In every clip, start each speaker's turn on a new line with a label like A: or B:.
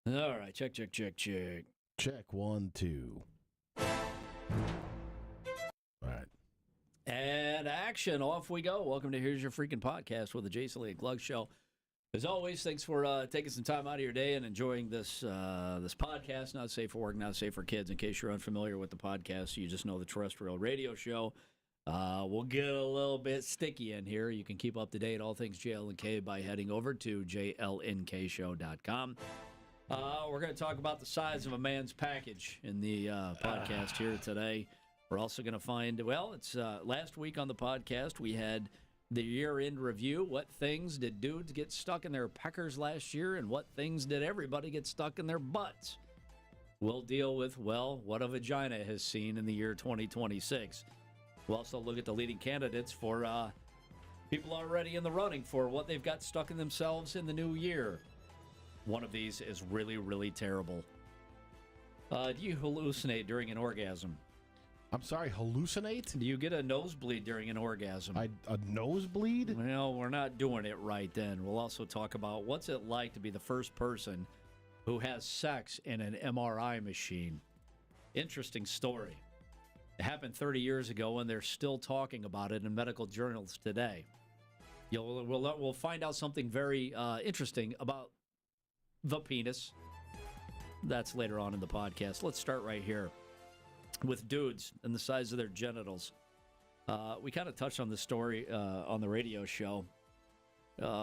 A: All right, check.
B: Check 1, 2. All right.
A: And action, off we go. Welcome to Here's Your Freaking Podcast with the Jason Lee Glug Show. As always, thanks for taking some time out of your day and enjoying this podcast. Not safe for work, not safe for kids. In case you're unfamiliar with the podcast, you just know the terrestrial radio show. We'll get a little bit sticky in here. You can keep up to date all things JLNK by heading over to jlnkshow.com. We're going to talk about the size of a man's package in the podcast here today. We're also going to find, it's last week on the podcast, we had the year-end review. What things did dudes get stuck in their peckers last year, and what things did everybody get stuck in their butts? We'll deal with, what a vagina has seen in the year 2026. We'll also look at the leading candidates for people already in the running for what they've got stuck in themselves in the new year. One of these is really, really terrible. Do you hallucinate during an orgasm?
B: I'm sorry, hallucinate?
A: Do you get a nosebleed during an orgasm?
B: A nosebleed?
A: Well, we're not doing it right then. We'll also talk about what's it like to be the first person who has sex in an MRI machine. Interesting story. It happened 30 years ago, and they're still talking about it in medical journals today. We'll find out something very interesting about the penis. That's later on in the podcast. Let's start right here with dudes and the size of their genitals. We kind of touched on this story on the radio show.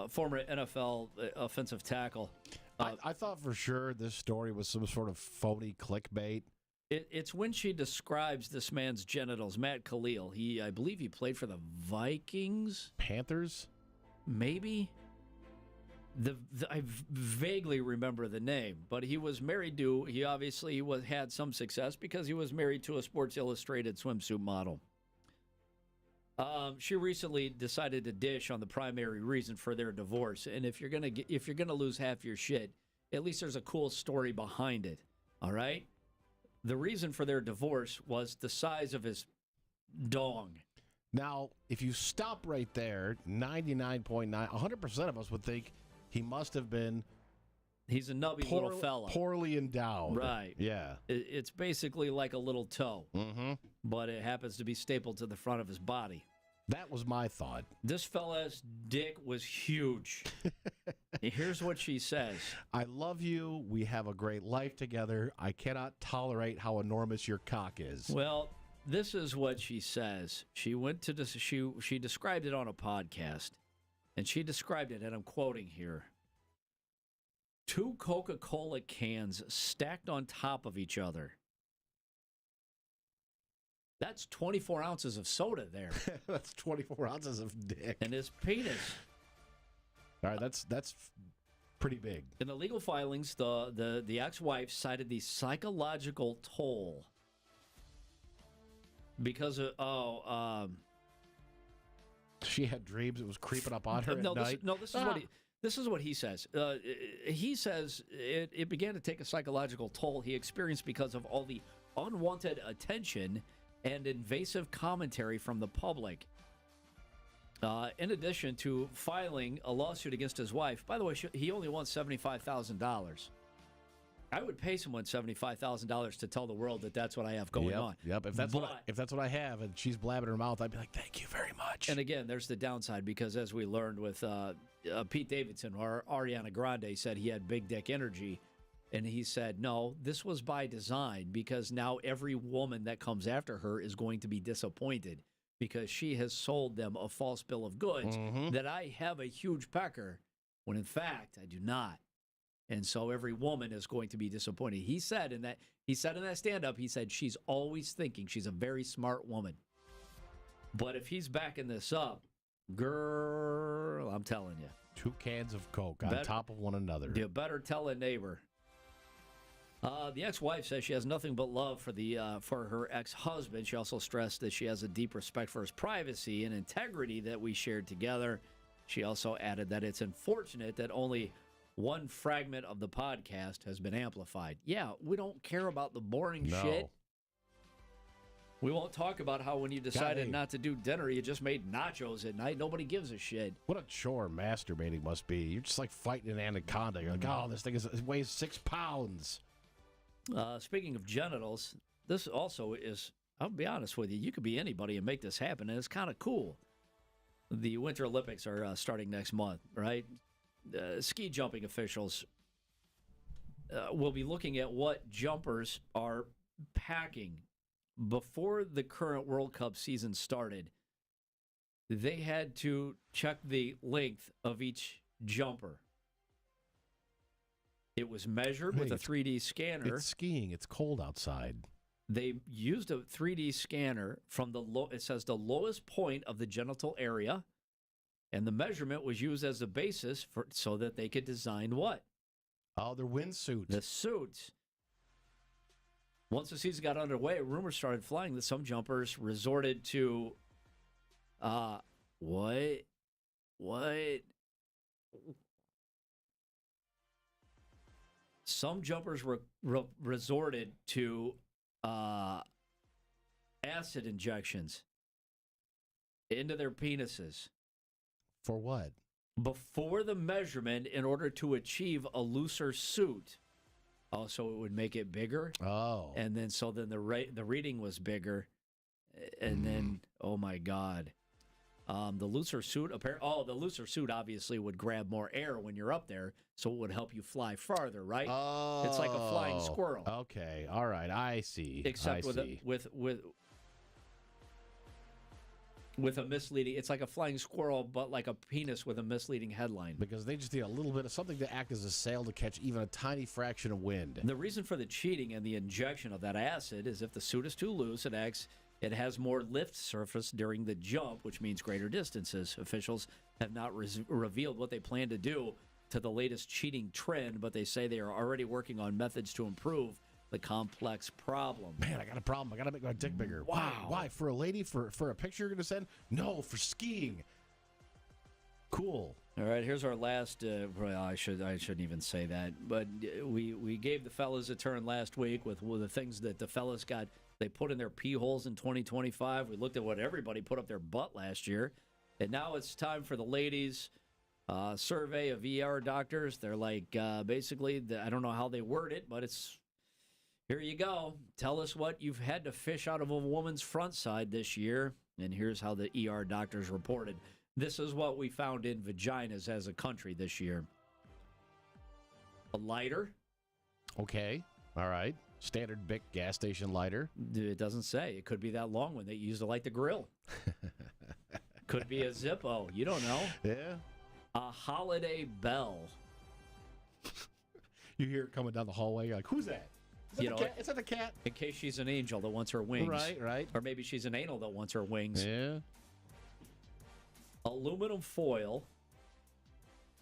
A: Former NFL offensive tackle.
B: I thought for sure this story was some sort of phony clickbait.
A: It's when she describes this man's genitals. Matt Khalil. I believe he played for the Vikings.
B: Panthers?
A: Maybe. I vaguely remember the name, but he was married to. He obviously had some success because he was married to a Sports Illustrated swimsuit model. She recently decided to dish on the primary reason for their divorce, and if you're gonna lose half your shit, at least there's a cool story behind it. All right. The reason for their divorce was the size of his dong.
B: Now, if you stop right there, 99.9, 100% of us would think he must have been...
A: He's a nubby little fella.
B: Poorly endowed.
A: Right.
B: Yeah.
A: It's basically like a little toe, but it happens to be stapled to the front of his body.
B: That was my thought.
A: This fella's dick was huge. Here's what she says.
B: I love you. We have a great life together. I cannot tolerate how enormous your cock is.
A: Well, this is what she says. She went to this. She described it on a podcast, and she described it, and I'm quoting here. 2 Coca-Cola cans stacked on top of each other. That's 24 ounces of soda there.
B: That's 24 ounces of dick.
A: And his penis.
B: All right, that's pretty big.
A: In the legal filings, the ex-wife cited the psychological toll because of
B: she had dreams it was creeping up on her at night.
A: This is what he says. He says it began to take a psychological toll he experienced because of all the unwanted attention and invasive commentary from the public. In addition to filing a lawsuit against his wife, by the way, he only won $75,000. I would pay someone $75,000 to tell the world that that's what I have going on.
B: Yep. If that's what I have, and she's blabbing her mouth, I'd be like, "Thank you very much."
A: And again, there's the downside because, as we learned with Pete Davidson or Ariana Grande, said he had big dick energy, and he said, "No, this was by design because now every woman that comes after her is going to be disappointed because she has sold them a false bill of goods that I have a huge pecker when in fact I do not." And so every woman is going to be disappointed. He said in that stand-up, he said she's always thinking she's a very smart woman. But if he's backing this up, girl, I'm telling you.
B: 2 cans of Coke on top of one another.
A: You better tell a neighbor. The ex-wife says she has nothing but love for her ex-husband. She also stressed that she has a deep respect for his privacy and integrity that we shared together. She also added that it's unfortunate that only one fragment of the podcast has been amplified. Yeah, we don't care about the boring shit. We won't talk about how when you decided not to do dinner, you just made nachos at night. Nobody gives a shit.
B: What a chore masturbating must be. You're just like fighting an anaconda. You're like, oh, this thing it weighs 6 pounds.
A: Speaking of genitals, this also is, I'll be honest with you, you could be anybody and make this happen, and it's kind of cool. The Winter Olympics are starting next month, right? Ski jumping officials will be looking at what jumpers are packing. Before the current World Cup season started, they had to check the length of each jumper. It was measured with a 3D scanner.
B: It's skiing. It's cold outside.
A: They used a 3D scanner from it says the lowest point of the genital area, and the measurement was used as a basis so that they could design what?
B: Oh, their windsuit.
A: The suit. Once the season got underway, rumors started flying that some jumpers resorted to, what? Some jumpers resorted to acid injections into their penises.
B: For what?
A: Before the measurement in order to achieve a looser suit. Oh, so it would make it bigger?
B: Oh.
A: And then the reading was bigger. And then, oh my God. The looser suit, the looser suit obviously would grab more air when you're up there, so it would help you fly farther, right?
B: Oh.
A: It's like a flying squirrel.
B: Okay. All right. I see.
A: Except with a misleading, it's like a flying squirrel, but like a penis with a misleading headline.
B: Because they just need a little bit of something to act as a sail to catch even a tiny fraction of wind.
A: The reason for the cheating and the injection of that acid is if the suit is too loose, it has more lift surface during the jump, which means greater distances. Officials have not revealed what they plan to do to the latest cheating trend, but they say they are already working on methods to improve the complex problem.
B: Man, I got a problem. I got to make my dick bigger.
A: Wow.
B: Why? For a lady? For a picture you're going to send? No, for skiing. Cool.
A: All right, here's our last. I shouldn't even say that, but we gave the fellas a turn last week with the things that the fellas got. They put in their pee holes in 2025. We looked at what everybody put up their butt last year, and now it's time for the ladies' survey of ER doctors. They're like basically, I don't know how they word it, but it's. Here you go. Tell us what you've had to fish out of a woman's front side this year. And here's how the ER doctors reported. This is what we found in vaginas as a country this year. A lighter.
B: Okay. All right. Standard Bic gas station lighter.
A: It doesn't say. It could be that long one they use to light the grill. Could be a Zippo. You don't know.
B: Yeah.
A: A holiday bell.
B: You hear it coming down the hallway. You're like, who's that? Is that the cat?
A: In case she's an angel that wants her wings.
B: Right.
A: Or maybe she's an anal that wants her wings.
B: Yeah.
A: Aluminum foil.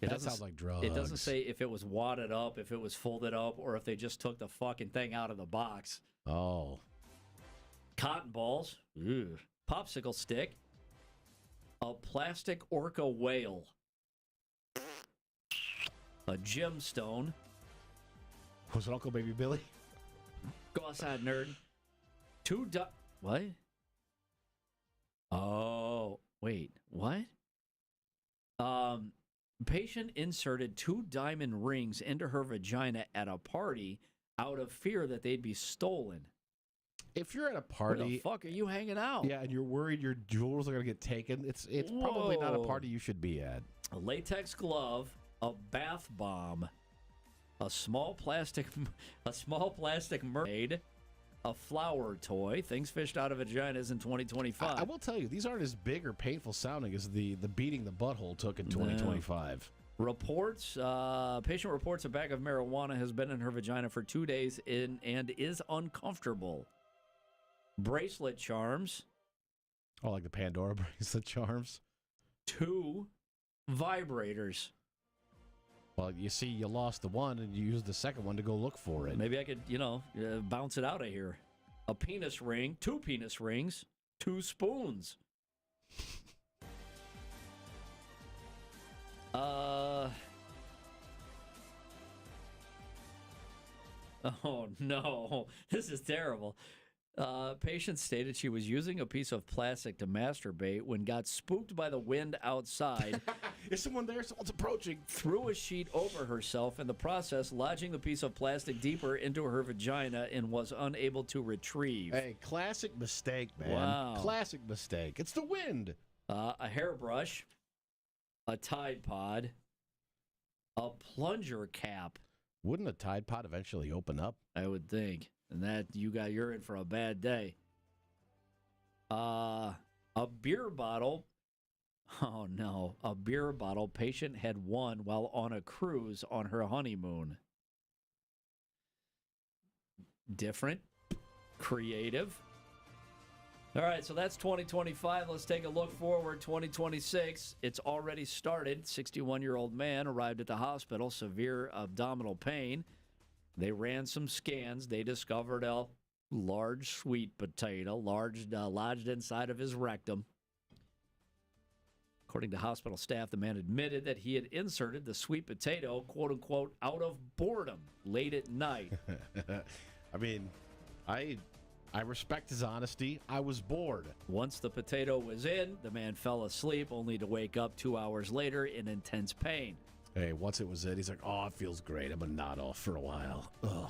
B: That sounds like drugs.
A: It doesn't say if it was wadded up, if it was folded up, or if they just took the fucking thing out of the box.
B: Oh.
A: Cotton balls. Ew. Popsicle stick. A plastic orca whale. A gemstone.
B: Was it Uncle Baby Billy?
A: Go outside, nerd. What? Oh, wait. What? Patient inserted 2 diamond rings into her vagina at a party out of fear that they'd be stolen.
B: If you're at a party,
A: where the fuck are you hanging out?
B: Yeah, and you're worried your jewels are going to get taken. It's probably not a party you should be at.
A: A latex glove, a bath bomb, a small plastic mermaid, a flower toy, things fished out of vaginas in 2025.
B: I will tell you, these aren't as big or painful sounding as the beating the butthole took in 2025.
A: Patient reports a bag of marijuana has been in her vagina for 2 days and is uncomfortable. Bracelet charms.
B: Oh, like the Pandora bracelet charms?
A: 2 vibrators.
B: Well, you see, you lost the one, and you used the second one to go look for it.
A: Maybe I could, bounce it out of here. A penis ring, 2 penis rings, 2 spoons. Oh, no. This is terrible. Patient stated she was using a piece of plastic to masturbate when got spooked by the wind outside.
B: Is someone there? Someone's approaching.
A: Threw a sheet over herself, in the process lodging the piece of plastic deeper into her vagina and was unable to retrieve.
B: Hey, classic mistake, man.
A: Wow.
B: Classic mistake. It's the wind.
A: A hairbrush, a Tide Pod, a plunger cap.
B: Wouldn't a Tide Pod eventually open up?
A: I would think. And that you're in for a bad day. A beer bottle. Oh no, a beer bottle patient had won while on a cruise on her honeymoon. Different, creative. All right, so that's 2025. Let's take a look forward. 2026. It's already started. 61-year-old man arrived at the hospital, severe abdominal pain. They ran some scans. They discovered a large sweet potato lodged inside of his rectum. According to hospital staff, the man admitted that he had inserted the sweet potato, quote unquote, out of boredom late at night.
B: I mean, I respect his honesty. I was bored.
A: Once the potato was in, the man fell asleep, only to wake up 2 hours later in intense pain.
B: Hey, once it was in, he's like, oh, it feels great. I'm going to nod off for a while. Ugh.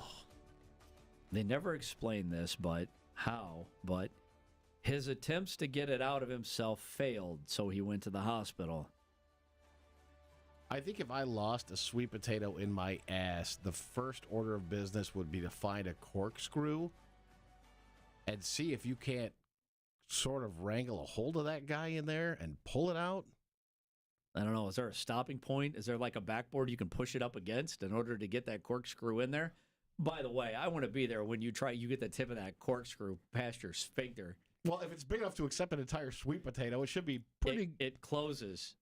A: They never explained this, but his attempts to get it out of himself failed, so he went to the hospital.
B: I think if I lost a sweet potato in my ass, the first order of business would be to find a corkscrew and see if you can't sort of wrangle a hold of that guy in there and pull it out.
A: I don't know. Is there a stopping point? Is there like a backboard you can push it up against in order to get that corkscrew in there? By the way, I want to be there when you get the tip of that corkscrew past your sphincter.
B: Well, if it's big enough to accept an entire sweet potato, it should be pretty...
A: It closes.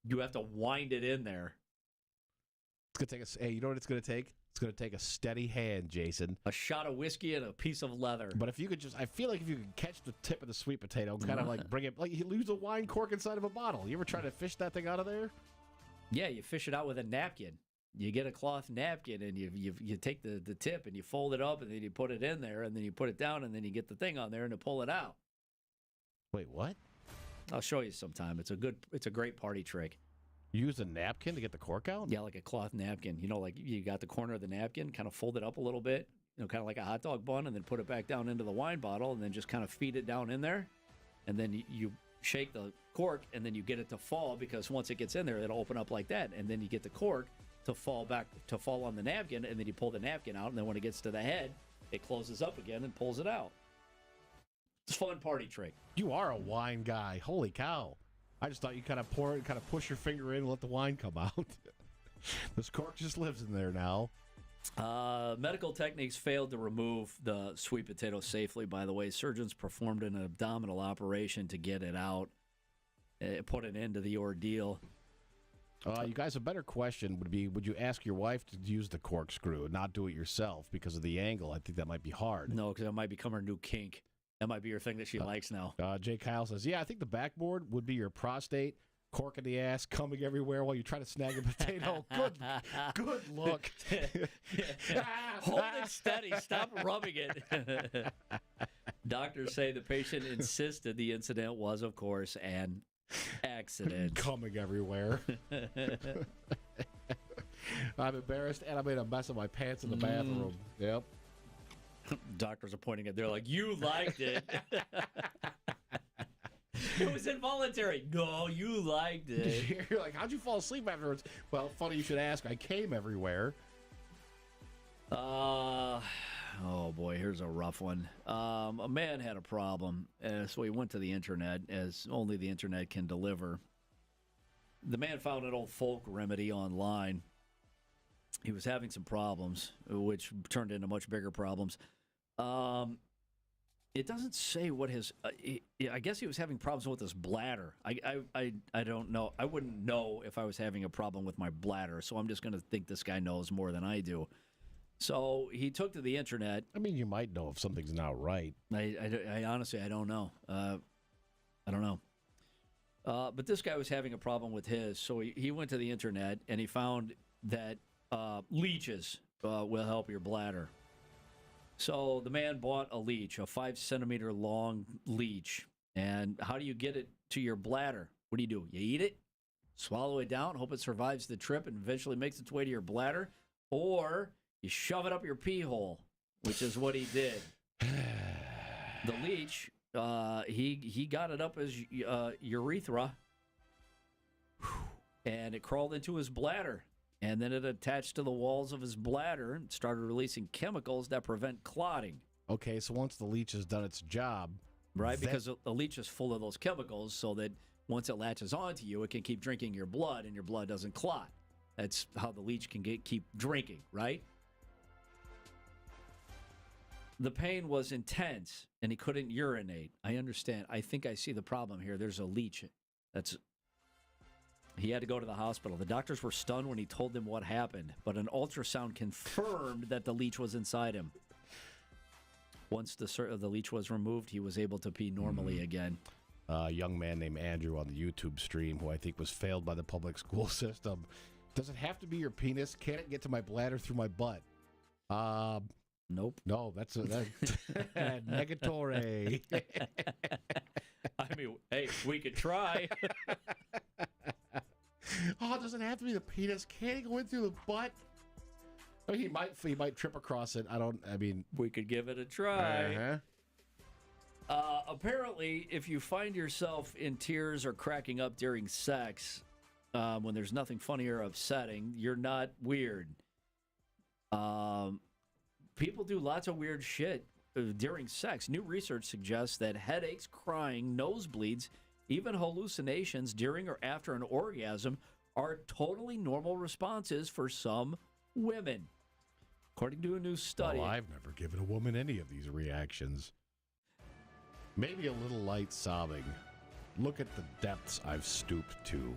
A: You have to wind it in there.
B: It's going to take hey, you know what it's going to take? It's going to take a steady hand, Jason.
A: A shot of whiskey and a piece of leather.
B: But if you could I feel like if you could catch the tip of the sweet potato, kind of like bring it, like you lose a wine cork inside of a bottle. You ever try to fish that thing out of there?
A: Yeah, you fish it out with a napkin. You get a cloth napkin and you take the tip and you fold it up and then you put it in there and then you put it down and then you get the thing on there and you pull it out.
B: Wait, what?
A: I'll show you sometime. It's a great party trick.
B: Use a napkin to get the cork out?
A: Yeah, like a cloth napkin. You know, like you got the corner of the napkin, kind of fold it up a little bit, kind of like a hot dog bun, and then put it back down into the wine bottle, and then just kind of feed it down in there. And then you shake the cork, and then you get it to fall, because once it gets in there, it'll open up like that. And then you get the cork to fall on the napkin, and then you pull the napkin out, and then when it gets to the head, it closes up again and pulls it out. It's a fun party trick.
B: You are a wine guy. Holy cow. I just thought you kind of pour it, kind of push your finger in and let the wine come out. This cork just lives in there now.
A: Medical techniques failed to remove the sweet potato safely, by the way. Surgeons performed an abdominal operation to get it out, put an end to the ordeal.
B: You guys, a better question would be, would you ask your wife to use the corkscrew and not do it yourself because of the angle? I think that might be hard.
A: No, because that might become her new kink. That might be your thing that she likes now.
B: Jay Kyle says, yeah, I think the backboard would be your prostate, cork in the ass, coming everywhere while you try to snag a potato. Good look.
A: Hold it steady. Stop rubbing it. Doctors say the patient insisted the incident was, of course, an accident.
B: Coming everywhere. I'm embarrassed, and I made a mess of my pants in the bathroom. Yep.
A: Doctors are pointing at. They're like, you liked it. It was involuntary. No, you liked it.
B: You're like, how'd you fall asleep afterwards? Well, funny you should ask. I came everywhere.
A: Oh boy, here's a rough one. A man had a problem, so he went to the internet, as only the internet can deliver. The man found an old folk remedy online. He was having some problems, which turned into much bigger problems. It doesn't say what his. I guess he was having problems with his bladder. I don't know. I wouldn't know if I was having a problem with my bladder, so I'm just going to think this guy knows more than I do. So he took to the internet.
B: I mean, you might know if something's not right.
A: I honestly, I don't know. I don't know. But this guy was having a problem with his, so he went to the internet and he found that leeches will help your bladder. So the man bought a leech, a 5 centimeter long leech. And how do you get it to your bladder? What do? You eat it, swallow it down, hope it survives the trip and eventually makes its way to your bladder, or you shove it up your pee hole, which is what he did. The leech, he got it up his urethra, and it crawled into his bladder. And then it attached to the walls of his bladder and started releasing chemicals that prevent clotting.
B: Okay, so once the leech has done its job...
A: Right, because a leech is full of those chemicals so that once it latches onto you, it can keep drinking your blood and your blood doesn't clot. That's how the leech can keep drinking, right? The pain was intense, and he couldn't urinate. I understand. I think I see the problem here. There's a leech. He had to go to the hospital. The doctors were stunned when he told them what happened, but an ultrasound confirmed that the leech was inside him. Once the leech was removed, he was able to pee normally again.
B: A young man named Andrew on the YouTube stream, who I think was failed by the public school system. Does it have to be your penis? Can't it get to my bladder through my butt?
A: Nope.
B: No, that's negatory.
A: I mean, hey, we could try.
B: Oh, it doesn't have to be the penis. Can't it go in through the butt? I mean, he might trip across it.
A: We could give it a try. Apparently, if you find yourself in tears or cracking up during sex, when there's nothing funny or upsetting, you're not weird. People do lots of weird shit during sex. New research suggests that headaches, crying, nosebleeds, even hallucinations during or after an orgasm are totally normal responses for some women. According to a new study.
B: Well, I've never given a woman any of these reactions. Maybe a little light sobbing. Look at the depths I've stooped to.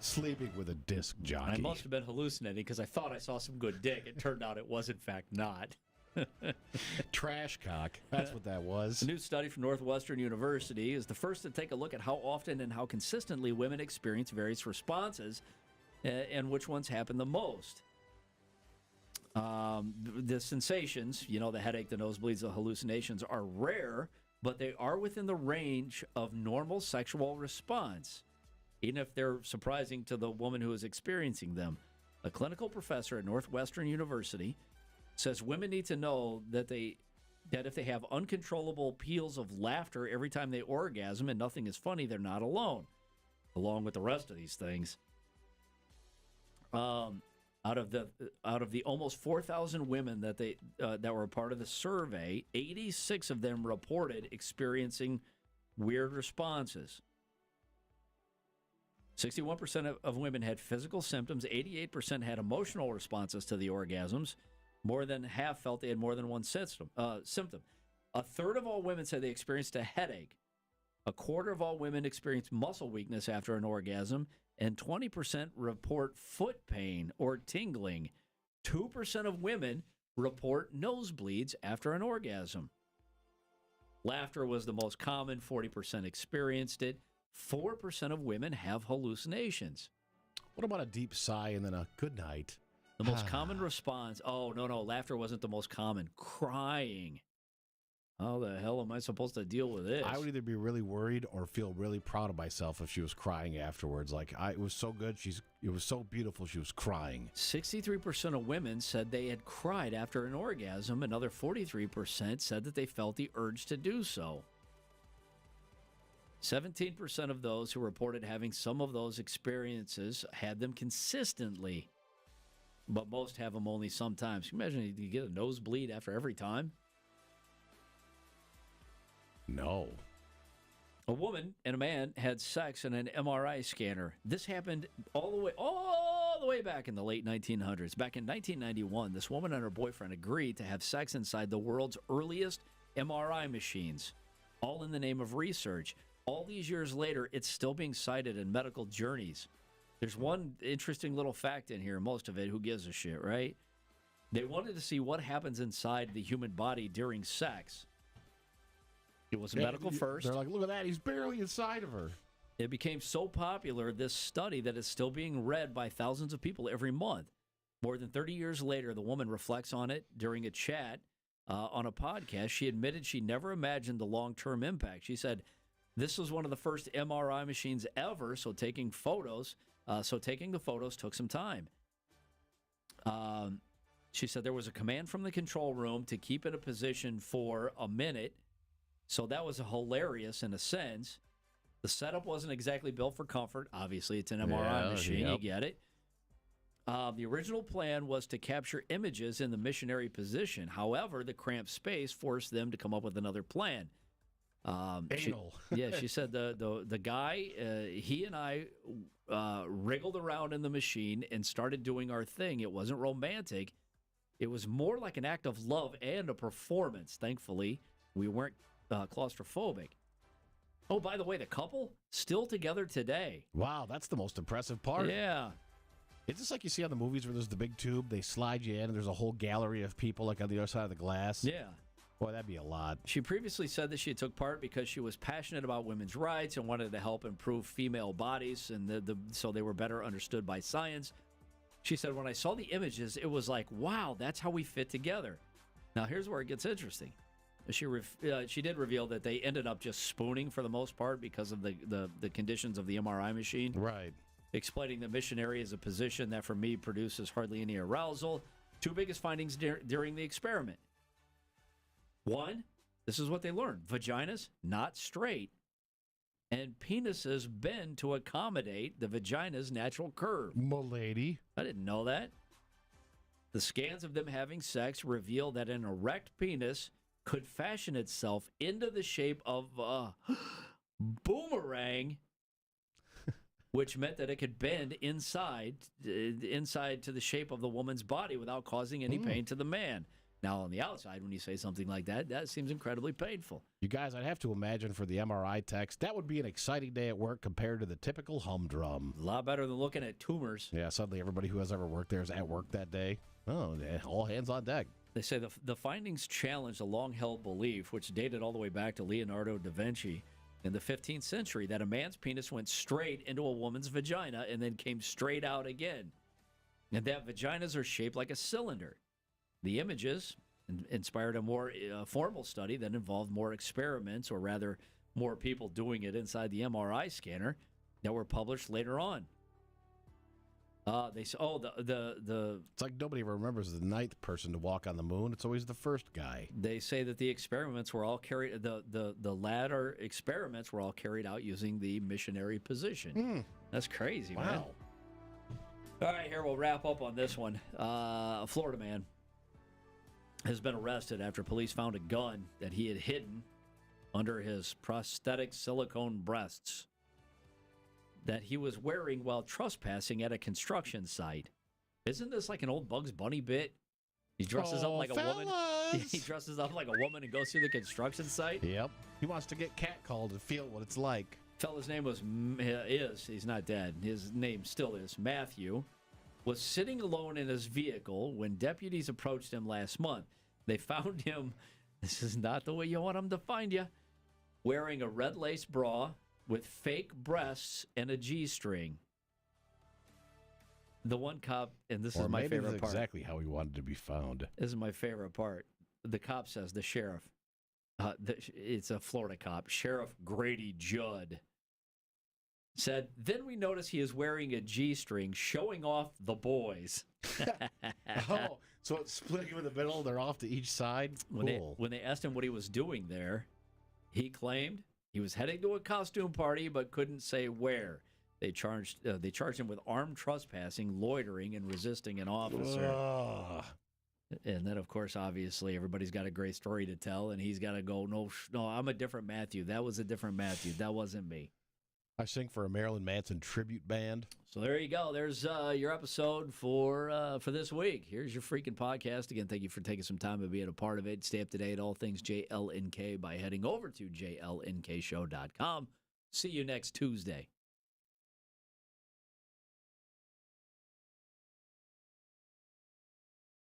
B: Sleeping with a disc jockey.
A: I must have been hallucinating because I thought I saw some good dick. It turned out it was, in fact, not.
B: Trash cock. That's what that was.
A: A new study from Northwestern University is the first to take a look at how often and how consistently women experience various responses and which ones happen the most. The sensations, the headache, the nosebleeds, the hallucinations are rare, but they are within the range of normal sexual response, even if they're surprising to the woman who is experiencing them. A clinical professor at Northwestern University says women need to know that if they have uncontrollable peals of laughter every time they orgasm and nothing is funny, they're not alone, along with the rest of these things. Out of the almost 4,000 women that were a part of the survey, 86 of them reported experiencing weird responses. 61% of women had physical symptoms. 88% had emotional responses to the orgasms. More than half felt they had more than one symptom. A third of all women said they experienced a headache. A quarter of all women experienced muscle weakness after an orgasm. And 20% report foot pain or tingling. 2% of women report nosebleeds after an orgasm. Laughter was the most common. 40% experienced it. 4% of women have hallucinations.
B: What about a deep sigh and then a good night?
A: The most common response, no, laughter wasn't the most common. Crying. How the hell am I supposed to deal with this?
B: I would either be really worried or feel really proud of myself if she was crying afterwards. It was so good. It was so beautiful. She was crying.
A: 63% of women said they had cried after an orgasm. Another 43% said that they felt the urge to do so. 17% of those who reported having some of those experiences had them consistently, but most have them only sometimes. Can you imagine you get a nosebleed after every time?
B: No.
A: A woman and a man had sex in an MRI scanner. This happened all the way back in the late 1900s. Back in 1991, this woman and her boyfriend agreed to have sex inside the world's earliest MRI machines, all in the name of research. All these years later, it's still being cited in medical journals. There's one interesting little fact in here, most of it, who gives a shit, right? They wanted to see what happens inside the human body during sex. It was medical first.
B: They're like, look at that. He's barely inside of her.
A: It became so popular, this study, that it's still being read by thousands of people every month. More than 30 years later, the woman reflects on it during a chat on a podcast, she admitted she never imagined the long-term impact. She said, this was one of the first MRI machines ever, so taking the photos took some time. She said there was a command from the control room to keep in a position for a minute, so that was hilarious in a sense. The setup wasn't exactly built for comfort. Obviously, it's an MRI machine. Yep. You get it. The original plan was to capture images in the missionary position. However, the cramped space forced them to come up with another plan. She said the guy, he and I wriggled around in the machine and started doing our thing. It wasn't romantic. It was more like an act of love and a performance. Thankfully, we weren't claustrophobic. Oh, by the way, the couple still together today.
B: Wow, that's the most impressive part.
A: Yeah.
B: It's just like you see on the movies where there's the big tube, they slide you in, and there's a whole gallery of people like on the other side of the glass.
A: Yeah.
B: Boy, that'd be a lot.
A: She previously said that she took part because she was passionate about women's rights and wanted to help improve female bodies, and so they were better understood by science. She said, when I saw the images, it was like, wow, that's how we fit together. Now, here's where it gets interesting. She did reveal that they ended up just spooning for the most part because of the conditions of the MRI machine.
B: Right.
A: Explaining the missionary is a position that, for me, produces hardly any arousal. Two biggest findings during the experiment. One, this is what they learned. Vaginas, not straight. And penises bend to accommodate the vagina's natural curve.
B: M'lady.
A: I didn't know that. The scans of them having sex reveal that an erect penis could fashion itself into the shape of a boomerang, which meant that it could bend inside to the shape of the woman's body without causing any pain to the man. Now, on the outside, when you say something like that, that seems incredibly painful.
B: You guys, I'd have to imagine for the MRI techs, that would be an exciting day at work compared to the typical humdrum.
A: A lot better than looking at tumors.
B: Yeah, suddenly everybody who has ever worked there is at work that day. Oh, yeah, all hands on deck.
A: They say the findings challenge a long-held belief, which dated all the way back to Leonardo da Vinci in the 15th century, that a man's penis went straight into a woman's vagina and then came straight out again, and that vaginas are shaped like a cylinder. The images inspired a more formal study that involved more experiments, or rather more people doing it inside the MRI scanner, that were published later on. They say,
B: It's like nobody ever remembers the ninth person to walk on the moon. It's always the first guy.
A: They say that the experiments were all carried. The latter experiments were all carried out using the missionary position. That's crazy, man.
B: Wow.
A: All right, here we'll wrap up on this one. A Florida man has been arrested after police found a gun that he had hidden under his prosthetic silicone breasts that he was wearing while trespassing at a construction site. Isn't this like an old Bugs Bunny bit? He dresses up like a woman. He dresses up like a woman and goes through the construction site.
B: Yep. He wants to get catcalled and feel what it's like.
A: Fella's name he's not dead. His name still is Matthew. Was sitting alone in his vehicle when deputies approached him last month. They found him, this is not the way you want him to find you, wearing a red lace bra with fake breasts and a G-string. The one cop, and this is my favorite part.
B: Exactly how he wanted to be found.
A: This is my favorite part. The cop says, the sheriff, it's a Florida cop, Sheriff Grady Judd, said, then we notice he is wearing a G-string showing off the boys.
B: Oh, so it's splitting him in the middle. They're off to each side. Cool.
A: When they asked him what he was doing there, he claimed he was heading to a costume party but couldn't say where. They charged him with armed trespassing, loitering, and resisting an officer. And then, of course, obviously, everybody's got a great story to tell, and he's got to go, no, I'm a different Matthew. That was a different Matthew. That wasn't me.
B: I sing for a Marilyn Manson tribute band.
A: So there you go. There's your episode for this week. Here's your freaking podcast. Again, thank you for taking some time and being a part of it. Stay up to date all things JLNK by heading over to jlnkshow.com. See you next Tuesday.